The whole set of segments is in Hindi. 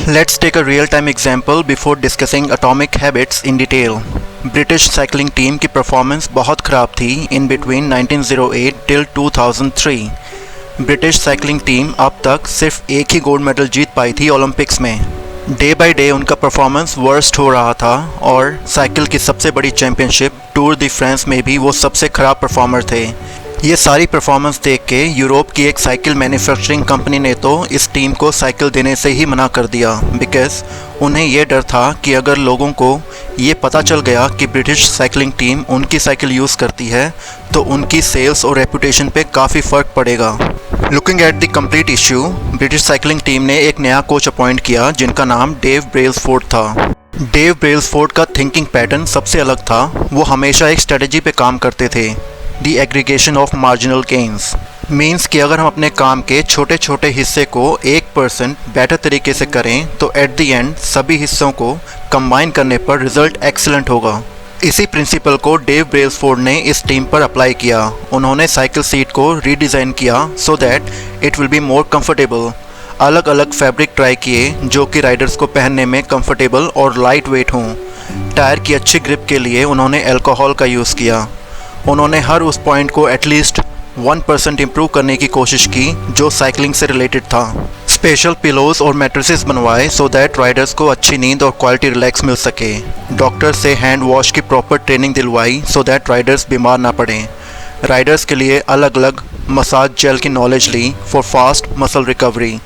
Let's take a real-time example before discussing atomic habits in detail. British cycling team की परफॉर्मेंस बहुत ख़राब थी in between 1908 till 2003। British cycling team अब तक सिर्फ एक ही गोल्ड मेडल जीत पाई थी ओलंपिक्स में। डे बाय डे उनका परफॉर्मेंस वर्स्ट हो रहा था और साइकिल की सबसे बड़ी चैम्पियनशिप टूर दी फ्रांस में भी वो सबसे ख़राब परफॉर्मर थे। ये सारी परफॉर्मेंस देख के यूरोप की एक साइकिल मैन्युफैक्चरिंग कंपनी ने तो इस टीम को साइकिल देने से ही मना कर दिया, बिकॉज उन्हें ये डर था कि अगर लोगों को ये पता चल गया कि ब्रिटिश साइकिलिंग टीम उनकी साइकिल यूज़ करती है तो उनकी सेल्स और रेपुटेशन पे काफ़ी फ़र्क पड़ेगा। Looking at the complete issue, British cycling team ने एक नया कोच अपॉइंट किया जिनका नाम डेव ब्रेल्सफोर्ड था। डेव ब्रेल्सफोर्ड का थिंकिंग पैटर्न सबसे अलग था। वो हमेशा एक स्ट्रेटजी पे काम करते थे, the aggregation of marginal gains. Means कि अगर हम अपने काम के छोटे छोटे हिस्से को 1% बेटर तरीके से करें तो एट द एंड सभी हिस्सों को कंबाइन करने पर रिजल्ट एक्सीलेंट होगा। इसी प्रिंसिपल को डेव ब्रेल्सफोर्ड ने इस टीम पर अप्लाई किया। उन्होंने साइकिल सीट को रीडिज़ाइन किया so that it will be more comfortable. अलग अलग फैब्रिक ट्राई किए जो कि राइडर्स को पहनने में कंफर्टेबल और लाइट वेट हों। टायर की अच्छी ग्रिप के लिए उन्होंने अल्कोहल का यूज़ किया। उन्होंने हर उस पॉइंट को एटलीस्ट 1% इम्प्रूव करने की कोशिश की जो साइकिलिंग से रिलेटेड था। स्पेशल पिलोज और मैट्रेसेस बनवाए सो दैट राइडर्स को अच्छी नींद और क्वालिटी रिलैक्स मिल सके। डॉक्टर से हैंड वॉश की प्रॉपर ट्रेनिंग दिलवाई सो दैट राइडर्स बीमार ना पड़ें। राइडर्स के लिए अलग अलग मसाज जेल की नॉलेज ली for fast muscle recovery.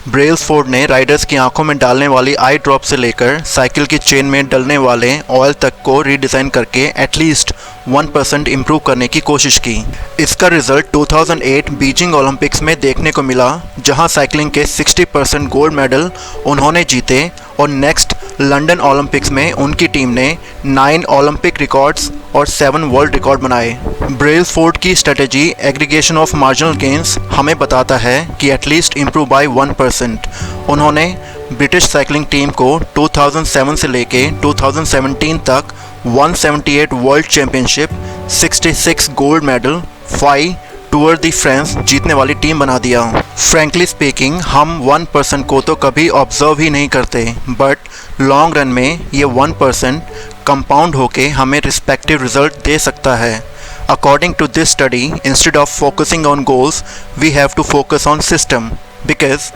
Brailsford ने राइडर्स की आंखों में डालने वाली आई ड्रॉप से लेकर साइकिल की चेन में डलने वाले ऑयल तक को रीडिज़ाइन करके एटलीस्ट 1% इम्प्रूव करने की कोशिश की। इसका रिजल्ट 2008 बीजिंग ओलंपिक्स में देखने को मिला, जहां साइकिलिंग के 60% गोल्ड मेडल उन्होंने जीते और नेक्स्ट लंदन ओलंपिक्स में उनकी टीम ने 9 ओलंपिक रिकॉर्ड्स और 7 वर्ल्ड रिकॉर्ड बनाए। ब्रेल्सफोर्ड की strategy aggregation of marginal gains हमें बताता है कि एटलीस्ट इम्प्रूव बाय 1%। उन्होंने ब्रिटिश साइकिलिंग टीम को 2007 से लेके 2017 तक 178 world championship, 66 gold medal, 5 tour de France जीतने वाली टीम बना दिया। फ्रैंकली स्पीकिंग, हम 1% को तो कभी ऑब्जर्व ही नहीं करते, बट लॉन्ग रन में ये 1% कंपाउंड होके हमें रिस्पेक्टिव रिजल्ट दे सकता है। According to this study, instead of focusing on goals we have to focus on system, because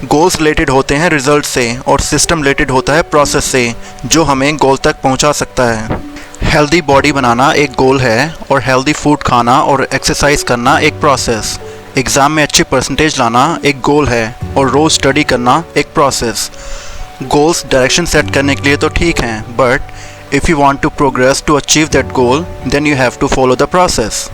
goals related होते हैं रिजल्ट से और सिस्टम रिलेटेड होता है प्रोसेस से जो हमें गोल तक पहुंचा सकता है। हेल्दी बॉडी बनाना एक गोल है और हेल्दी फूड खाना और एक्सरसाइज करना एक प्रोसेस। एग्ज़ाम में अच्छी परसेंटेज लाना एक गोल है और रोज़ स्टडी करना एक प्रोसेस। गोल्स डायरेक्शन सेट करने के लिए तो ठीक हैं, but if you want to progress to achieve that goal then you have to follow the process.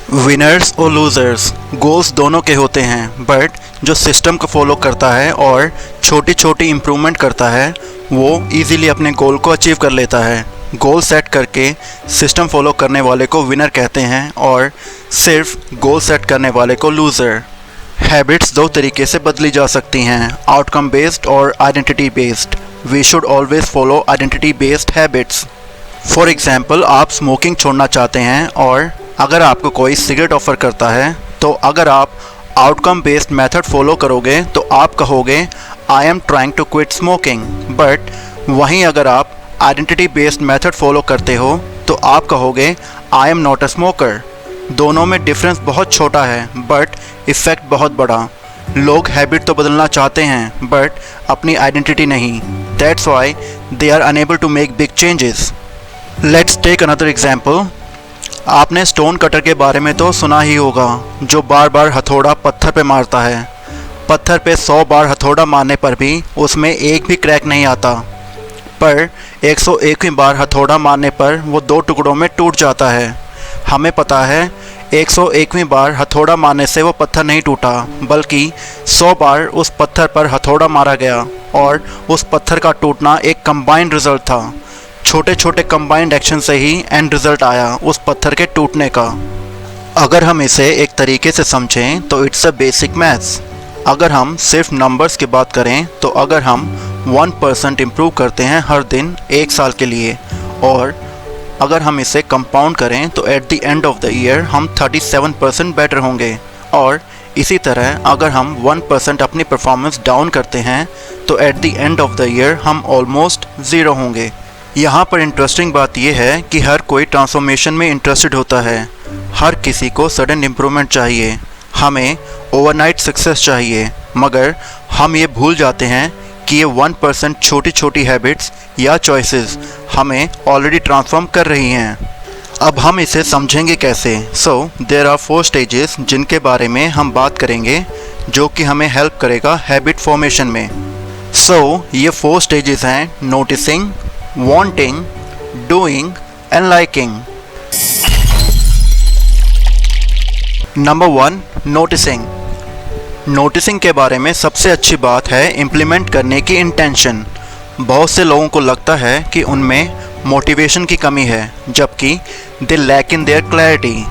Winners और लूज़र्स, गोल्स दोनों के होते हैं, बट जो सिस्टम को फॉलो करता है और छोटी छोटी इम्प्रूवमेंट करता है वो ईज़िली अपने गोल को अचीव कर लेता है। गोल सेट करके सिस्टम फॉलो करने वाले को विनर कहते हैं और सिर्फ गोल सेट करने वाले को लूज़र। हैबिट्स दो तरीके से बदली जा सकती हैं, आउटकम बेस्ड और identity based. We should always follow identity based habits. For example, आप स्मोकिंग छोड़ना चाहते हैं और अगर आपको कोई सिगरेट ऑफ़र करता है तो अगर आप आउटकम बेस्ड मेथड फॉलो करोगे तो आप कहोगे I am trying to quit smoking, but वहीं अगर आप आइडेंटिटी बेस्ड मेथड फॉलो करते हो तो आप कहोगे I am not a smoker. दोनों में डिफरेंस बहुत छोटा है बट इफ़ेक्ट बहुत बड़ा। लोग हैबिट तो बदलना चाहते हैं बट अपनी आइडेंटिटी नहीं। That's why they are unable to make big changes. Let's take another example. आपने स्टोन कटर के बारे में तो सुना ही होगा, जो बार बार हथौड़ा पत्थर पे मारता है। पत्थर पे 100 बार हथौड़ा मारने पर भी उसमें एक भी क्रैक नहीं आता, पर 101वीं बार हथौड़ा मारने पर वो 2 टुकड़ों में टूट जाता है। हमें पता है 101वीं बार हथौड़ा मारने से वो पत्थर नहीं टूटा, बल्कि 100 बार उस पत्थर पर हथौड़ा मारा गया और उस पत्थर का टूटना एक कंबाइंड रिजल्ट था। छोटे छोटे कंबाइंड एक्शन से ही एंड रिजल्ट आया उस पत्थर के टूटने का। अगर हम इसे एक तरीके से समझें तो इट्स अ बेसिक मैथ्स। अगर हम सिर्फ नंबर्स की बात करें तो अगर हम 1% इम्प्रूव करते हैं हर दिन 1 साल के लिए और अगर हम इसे कंपाउंड करें तो at the end of the year हम 37% बेटर होंगे और इसी तरह अगर हम 1% अपनी परफॉर्मेंस डाउन करते हैं तो at the end of the year हम ऑलमोस्ट ज़ीरो होंगे। यहाँ पर इंटरेस्टिंग बात यह है कि हर कोई ट्रांसफॉर्मेशन में इंटरेस्टेड होता है। हर किसी को सडन इम्प्रूवमेंट चाहिए, हमें ओवरनाइट सक्सेस चाहिए, मगर हम ये भूल जाते हैं कि ये 1% छोटी छोटी हैबिट्स या चॉइसेस हमें ऑलरेडी ट्रांसफॉर्म कर रही हैं। अब हम इसे समझेंगे कैसे? सो देयर आर 4 स्टेजेस जिनके बारे में हम बात करेंगे जो कि हमें हेल्प करेगा हैबिट फॉर्मेशन में। ये 4 स्टेजेस हैं: noticing, wanting, doing and liking. Number 1, noticing. Noticing के बारे में सबसे अच्छी बात है इम्प्लीमेंट करने की इंटेंशन। बहुत से लोगों को लगता है कि उनमें मोटिवेशन की कमी है, जबकि they lack in their clarity.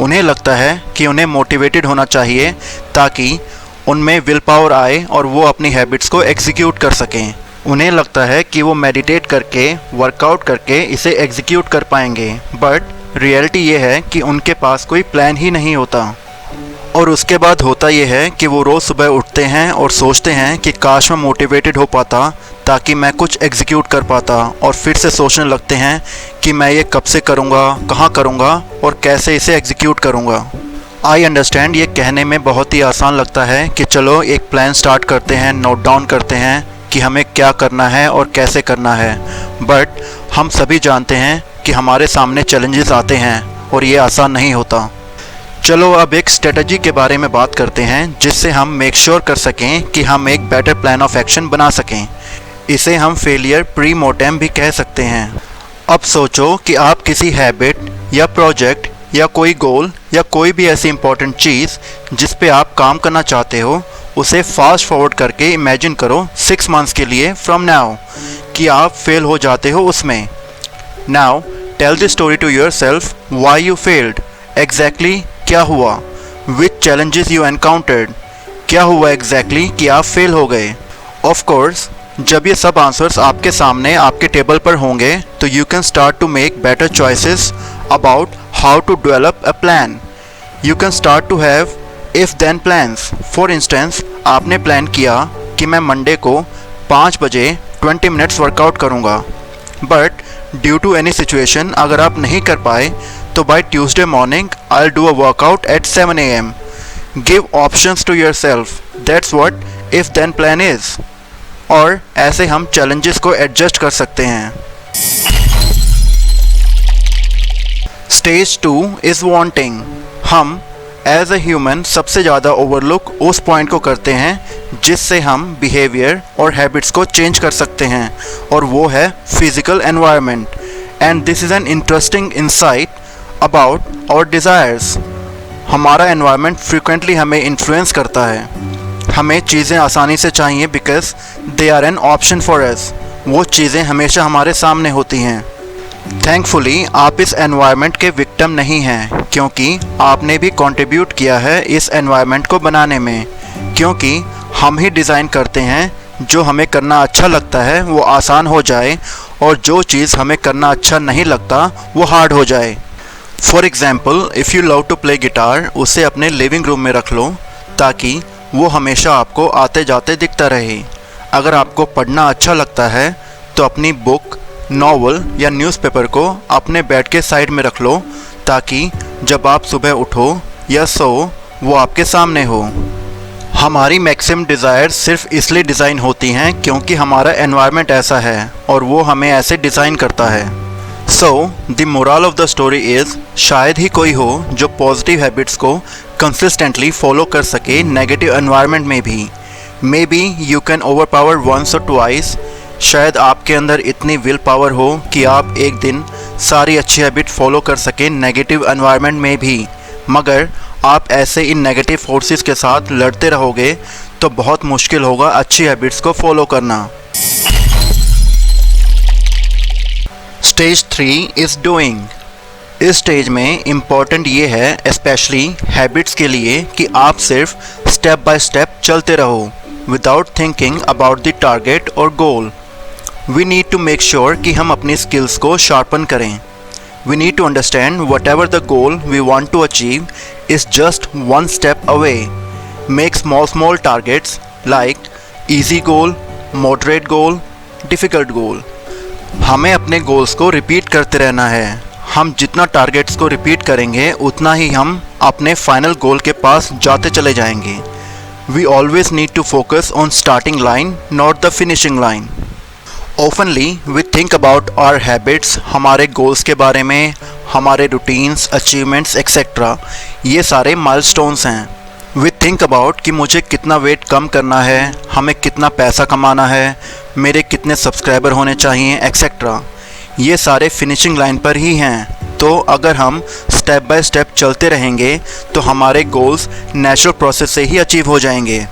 उन्हें लगता है कि उन्हें मोटिवेटेड होना चाहिए ताकि उनमें विल पावर आए और वो अपनी हैबिट्स को एग्जीक्यूट कर सकें। उन्हें लगता है कि वो मेडिटेट करके, वर्कआउट करके इसे एग्जीक्यूट कर पाएंगे, बट रियलिटी ये है कि उनके पास कोई प्लान ही नहीं होता। और उसके बाद होता ये है कि वो रोज़ सुबह उठते हैं और सोचते हैं कि काश मैं मोटिवेटेड हो पाता ताकि मैं कुछ एग्जीक्यूट कर पाता, और फिर से सोचने लगते हैं कि मैं ये कब से करूँगा, कहाँ करूँगा और कैसे इसे एग्जीक्यूट करूँगा। आई अंडरस्टैंड ये कहने में बहुत ही आसान लगता है कि चलो एक प्लान स्टार्ट करते हैं, नोट डाउन करते हैं कि हमें क्या करना है और कैसे करना है, बट हम सभी जानते हैं कि हमारे सामने चैलेंजेस आते हैं और ये आसान नहीं होता। चलो अब एक स्ट्रेटजी के बारे में बात करते हैं जिससे हम मेक श्योर कर सकें कि हम एक बेटर प्लान ऑफ एक्शन बना सकें। इसे हम फेलियर प्री मोर्टेम भी कह सकते हैं। अब सोचो कि आप किसी हैबिट या प्रोजेक्ट या कोई गोल या कोई भी ऐसी इंपॉर्टेंट चीज़ जिस पे आप काम करना चाहते हो, उसे फास्ट फॉरवर्ड करके इमेजिन करो 6 मंथ्स के लिए फ्रॉम नाउ कि आप फेल हो जाते हो उसमें। Now tell the story to yourself why you failed. Exactly क्या हुआ? Which challenges you encountered? क्या हुआ एग्जैक्टली कि आप फेल हो गए? ऑफ कोर्स जब ये सब आंसर्स आपके सामने आपके टेबल पर होंगे तो you can start to make better choices about how to develop a plan. You can start to have if then plans. For instance, आपने प्लान किया कि मैं मंडे को 5 बजे 20 मिनट्स वर्कआउट करूँगा, but due to any situation अगर आप नहीं कर पाए तो by Tuesday morning I will do a workout at 7 AM। Give options to yourself, that's what if then plan is. और ऐसे हम चैलेंजेस को एडजस्ट कर सकते हैं। Stage 2 is wanting. हम एज अ ह्यूमन सबसे ज़्यादा ओवरलुक उस पॉइंट को करते हैं जिससे हम बिहेवियर और हैबिट्स को चेंज कर सकते हैं, और वो है physical environment. And this is an interesting insight about our desires. हमारा एनवायरनमेंट फ्रीक्वेंटली हमें इन्फ्लुएंस करता है। हमें चीज़ें आसानी से चाहिए because they are an option for us. वो चीज़ें हमेशा हमारे सामने होती हैं। थैंकफुली आप इस एनवायरनमेंट के विक्टिम नहीं हैं, क्योंकि आपने भी कंट्रीब्यूट किया है इस एनवायरनमेंट को बनाने में। क्योंकि हम ही डिज़ाइन करते हैं जो हमें करना अच्छा लगता है वो आसान हो जाए, और जो चीज़ हमें करना अच्छा नहीं लगता वो हार्ड हो जाए। For example, if you love to play guitar, उसे अपने लिविंग रूम में रख लो ताकि वो हमेशा आपको आते जाते दिखता रहे। अगर आपको पढ़ना अच्छा लगता है तो अपनी बुक, नॉवल या न्यूज़पेपर को अपने बेड के साइड में रख लो ताकि जब आप सुबह उठो या सो वो आपके सामने हो। हमारी मैक्सिमम डिज़ायर सिर्फ इसलिए डिज़ाइन होती हैं क्योंकि हमारा एनवायरनमेंट ऐसा है और वो हमें ऐसे डिज़ाइन करता है। So the moral of the story is, शायद ही कोई हो जो पॉजिटिव हैबिट्स को कंसिस्टेंटली फॉलो कर सके नेगेटिव एनवायरनमेंट में भी। Maybe you can overpower once और ट्वाइस। शायद आपके अंदर इतनी विल पावर हो कि आप एक दिन सारी अच्छी हैबिट फॉलो कर सकें नेगेटिव एनवायरनमेंट में भी, मगर आप ऐसे इन नेगेटिव फोर्सेस के साथ लड़ते रहोगे तो बहुत मुश्किल होगा अच्छी हैबिट्स को फॉलो करना। Stage 3 is doing. इस स्टेज में इम्पॉर्टेंट ये है स्पेशली हैबिट्स के लिए कि आप सिर्फ स्टेप बाय स्टेप चलते रहो without thinking about the target और goal. We need to make sure कि हम अपनी स्किल्स को शार्पन करें। We need to understand whatever the goal we want to achieve is just 1 step away. Make small targets like easy goal, moderate goal, difficult goal. हमें अपने गोल्स को रिपीट करते रहना है. हम जितना टारगेट्स को रिपीट करेंगे उतना ही हम अपने फाइनल गोल के पास जाते चले जाएंगे. We always need to focus on starting line, not the finishing line. Oftenly we think about our habits, हमारे गोल्स के बारे में, हमारे रूटीन्स, अचीवमेंट्स एक्सेट्रा. ये सारे माइलस्टोन्स हैं. We think about कि मुझे कितना वेट कम करना है, हमें कितना पैसा कमाना है, मेरे कितने सब्सक्राइबर होने चाहिए एक्सेट्रा. ये सारे फिनिशिंग लाइन पर ही हैं. तो अगर हम स्टेप बाय स्टेप चलते रहेंगे तो हमारे गोल्स नेचुरल प्रोसेस से ही अचीव हो जाएंगे.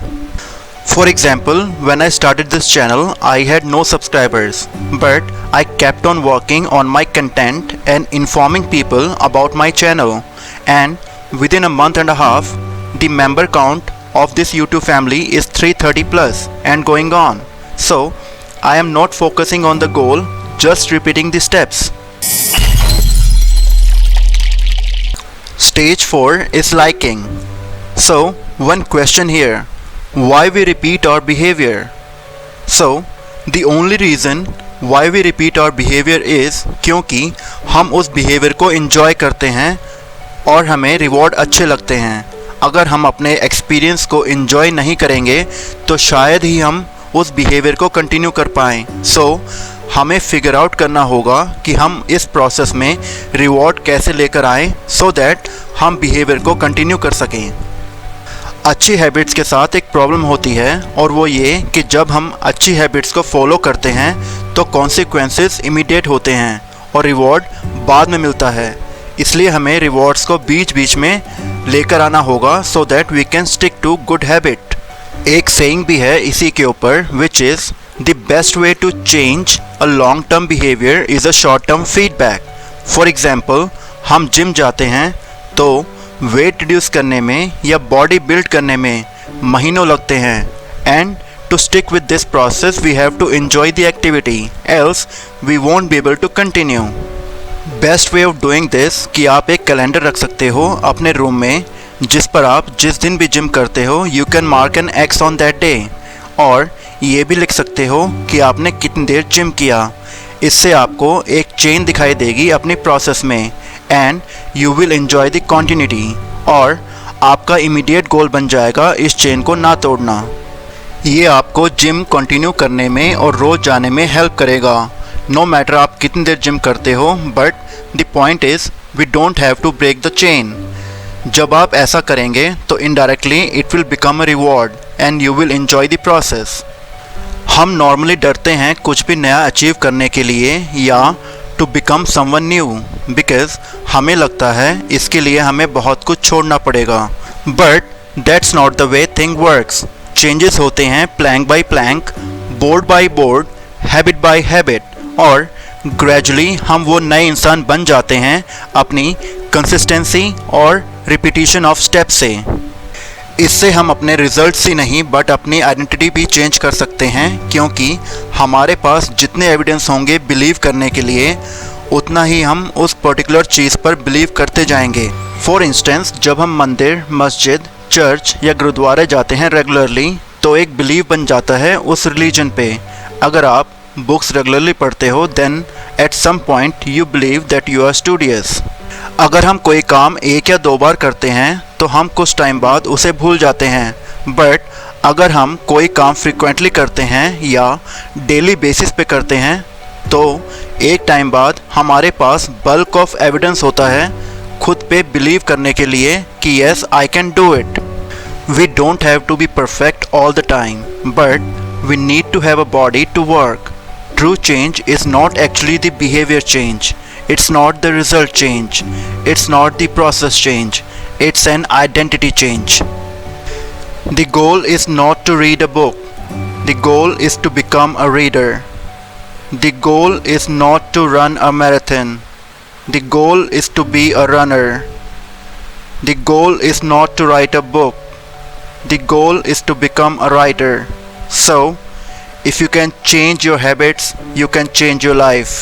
For example, when I started this channel, I had no subscribers, but I kept on working on my content and informing people about my channel, and within a month and a half, the member count of this YouTube family is 330 plus and going on. So, I am not focusing on the goal, just repeating the steps. Stage 4 is liking. So, one question here. Why we repeat our behavior? So, the only reason why we repeat our behavior is क्योंकि हम उस behavior को enjoy करते हैं और हमें reward अच्छे लगते हैं. अगर हम अपने experience को enjoy नहीं करेंगे तो शायद ही हम उस behavior को continue कर पाएँ. So, हमें फिगर आउट करना होगा कि हम इस प्रोसेस में रिवॉर्ड कैसे लेकर आएँ सो दैट हम बिहेवियर को कंटिन्यू कर सकें. अच्छी हैबिट्स के साथ एक प्रॉब्लम होती है और वो ये कि जब हम अच्छी हैबिट्स को फॉलो करते हैं तो कॉन्सिक्वेंसेस इमीडिएट होते हैं और रिवॉर्ड बाद में मिलता है. इसलिए हमें रिवॉर्ड्स को बीच बीच में लेकर आना होगा so that we can stick to good habit. एक सेइंग भी है इसी के ऊपर which is The best way to change a long-term behavior is a short-term feedback. For example, हम जिम जाते हैं तो वेट रिड्यूस करने में या बॉडी बिल्ड करने में महीनों लगते हैं. And to stick with this process, we have to enjoy the activity. Else, we won't be able to continue. Best way of doing this कि आप एक कैलेंडर रख सकते हो अपने रूम में जिस पर आप जिस दिन भी जिम करते हो you can mark an X on that day. और ये भी लिख सकते हो कि आपने कितनी देर जिम किया. इससे आपको एक चेन दिखाई देगी अपनी प्रोसेस में and you will enjoy the continuity. और आपका इमीडिएट गोल बन जाएगा इस चेन को ना तोड़ना. ये आपको जिम कंटिन्यू करने में और रोज़ जाने में हेल्प करेगा. नो मैटर आप कितनी देर जिम करते हो, but the point is we don't have to break the chain. जब आप ऐसा करेंगे तो indirectly it will become a reward and you will enjoy the process. हम नॉर्मली डरते हैं कुछ भी नया अचीव करने के लिए या to become someone new because हमें लगता है इसके लिए हमें बहुत कुछ छोड़ना पड़ेगा. But that's not the way thing works. Changes होते हैं plank by plank, board by board, habit by habit और ग्रेजुअली हम वो नए इंसान बन जाते हैं अपनी कंसिस्टेंसी और रिपीटिशन ऑफ स्टेप से. इससे हम अपने रिजल्ट्स ही नहीं बट अपनी आइडेंटिटी भी चेंज कर सकते हैं क्योंकि हमारे पास जितने एविडेंस होंगे बिलीव करने के लिए उतना ही हम उस पर्टिकुलर चीज़ पर बिलीव करते जाएंगे. फॉर इंस्टेंस जब हम मंदिर, मस्जिद, चर्च या गुरुद्वारे जाते हैं रेगुलरली तो एक बिलीव बन जाता है उस रिलीजन पे. अगर आप बुक्स रेगुलरली पढ़ते हो then at some point you believe that you are studious. अगर हम कोई काम एक या दो बार करते हैं तो हम कुछ टाइम बाद उसे भूल जाते हैं. बट अगर हम कोई काम फ्रिक्वेंटली करते हैं या डेली बेसिस पे करते हैं तो एक टाइम बाद हमारे पास बल्क ऑफ एविडेंस होता है खुद पे बिलीव करने के लिए कि yes I can do it. We don't have to be perfect all the time but we need to have a body to work. True change is not actually the behavior change. It's not the result change. It's not the process change. It's an identity change. The goal is not to read a book. The goal is to become a reader. The goal is not to run a marathon. The goal is to be a runner. The goal is not to write a book. The goal is to become a writer. So, if you can change your habits, you can change your life.